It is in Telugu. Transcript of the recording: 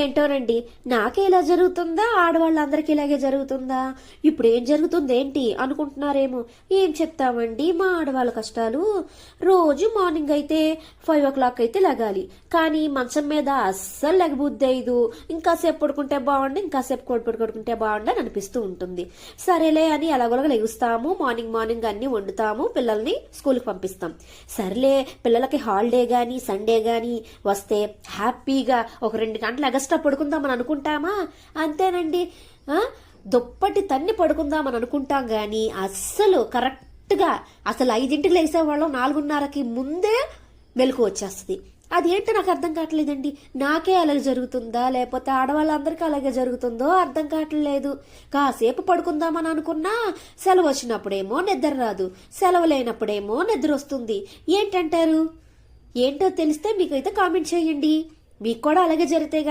ఏంటోనండి, నాకే ఇలా జరుగుతుందా, ఆడవాళ్ళందరికీ ఇలాగే జరుగుతుందా? ఇప్పుడు ఏం జరుగుతుంది ఏంటి అనుకుంటున్నారేమో. ఏం చెప్తామండి మా ఆడవాళ్ళ కష్టాలు. రోజు మార్నింగ్ అయితే 5 o'clock అయితే లెగాలి, కానీ మంచం మీద అస్సలు లెగబుద్ది అయ్యదు. ఇంకాసేపు పడుకుంటే బాగుండి, ఇంకాసేపు పడుకుంటే బాగుండి అని అనిపిస్తూ ఉంటుంది. సరేలే అని ఎలాగోలాగా లెగుస్తాము, మార్నింగ్ అన్ని వండుతాము, పిల్లల్ని స్కూల్కి పంపిస్తాం. సరేలే, పిల్లలకి హాలిడే గాని సండే గాని వస్తే హ్యాపీగా ఒక 2 గంటలు ఎగస్ట్రా పడుకుందామని అనుకుంటామా? అంతేనండి. దుప్పటి తన్ని పడుకుందామని అనుకుంటాం గాని అస్సలు కరెక్ట్ గా అసలు 5ంటికి లేసేవాళ్ళం 4:30కి ముందే మెలకు వచ్చేస్తుంది. అదేంటో నాకు అర్థం కావట్లేదండి. నాకే అలాగే జరుగుతుందా, లేకపోతే ఆడవాళ్ళందరికీ అలాగే జరుగుతుందో అర్థం కావట్లేదు. కాసేపు పడుకుందామని అనుకున్నా సెలవు వచ్చినప్పుడేమో నిద్ర రాదు, సెలవు లేనప్పుడేమో నిద్ర వస్తుంది. ఏంటంటారు? ఏంటో తెలిస్తే మీకైతే కామెంట్ చేయండి. మీకు కూడా అలాగే జరిగితే